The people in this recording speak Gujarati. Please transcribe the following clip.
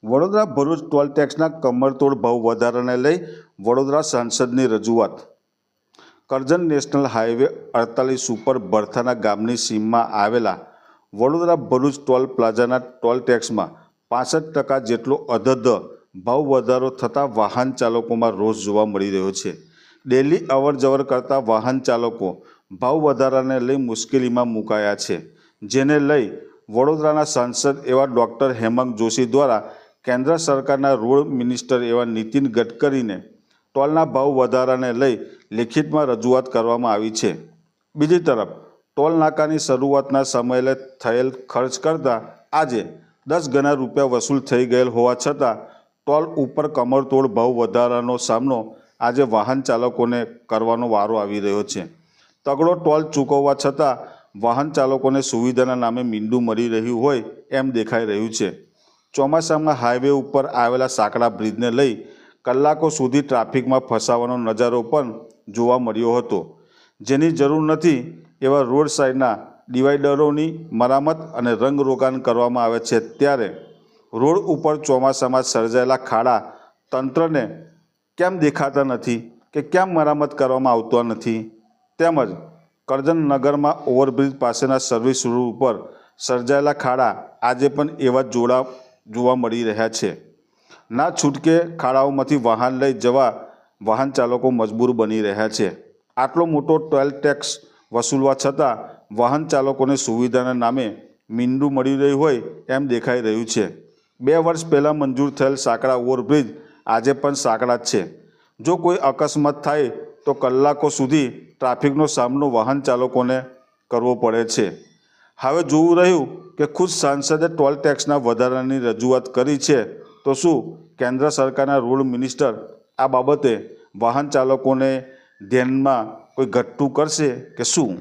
વડોદરા ભરૂચ ટોલ ટેક્સના કમરતોડ ભાવ વધારાને લઈ વડોદરા સાંસદની રજૂઆત। કરજણ નેશનલ હાઈવે 48 ઉપર ભરથાના ગામની સીમમાં આવેલા વડોદરા ભરૂચ ટોલ પ્લાઝાના ટોલ ટેક્સમાં 65% જેટલો અધધ ભાવ વધારો થતાં વાહન ચાલકોમાં રોષ જોવા મળી રહ્યો છે। ડેલી અવરજવર કરતા વાહન ચાલકો ભાવ વધારાને લઈ મુશ્કેલીમાં મુકાયા છે, જેને લઈ વડોદરાના સાંસદ એવા ડૉક્ટર હેમાંગ જોશી દ્વારા કેન્દ્ર સરકારના રોડ મિનિસ્ટર એવા નીતિન ગડકરીને ટોલના ભાવ વધારાને લઈ લેખિતમાં રજૂઆત કરવામાં આવી છે। બીજી તરફ ટોલ નાકાની શરૂઆતના સમયે થયેલ ખર્ચ કરતાં આજે 10 ગણા રૂપિયા વસૂલ થઈ ગયેલ હોવા છતાં ટોલ ઉપર કમરતોડ ભાવ વધારાનો સામનો આજે વાહન ચાલકોને કરવાનો વારો આવી રહ્યો છે। તગડો ટોલ ચૂકવવા છતાં વાહન ચાલકોને સુવિધાના નામે મીંડું મળી રહ્યું હોય એમ દેખાઈ રહ્યું છે। ચોમાસામાં હાઈવે ઉપર આવેલા સાંકડા બ્રિજને લઈ કલાકો સુધી ટ્રાફિકમાં ફસાવાનો નજારો પણ જોવા મળ્યો હતો, જેની જરૂર નથી એવા રોડ સાઈડના ડિવાઈડરોની મરામત અને રંગરોગાન કરવામાં આવે છે, ત્યારે રોડ ઉપર ચોમાસામાં સર્જાયેલા ખાડા તંત્રને કેમ દેખાતા નથી કે કેમ મરામત કરવામાં આવતા નથી, તેમજ કરજણ નગરમાં ઓવરબ્રિજ પાસેના સર્વિસ રોડ ઉપર સર્જાયેલા ખાડા આજે પણ એવા જોવા મળી રહ્યા છે। ના છૂટકે ખાડાઓમાંથી વાહન લઈ જવા વાહન ચાલકો મજબૂર બની રહ્યા છે। આટલો મોટો ટોલ ટેક્સ વસૂલવા છતાં વાહન ચાલકોને સુવિધાના નામે મીંડું મળી રહ્યું હોય એમ દેખાઈ રહ્યું છે। 2 વર્ષ પહેલાં મંજૂર થયેલ સાંકડા ઓવરબ્રિજ આજે પણ સાંકડા જ છે। જો કોઈ અકસ્માત થાય તો કલાકો સુધી ટ્રાફિકનો સામનો વાહન ચાલકોને કરવો પડે છે। હવે જોવું રહ્યું કે ખુદ સાંસદે ટોલ ટેક્સના વધારાની રજૂઆત કરી છે, તો શું કેન્દ્ર સરકારના રોડ મિનિસ્ટર આ બાબતે વાહન ચાલકોને ધ્યાનમાં કોઈ ઘટતું કરશે કે શું?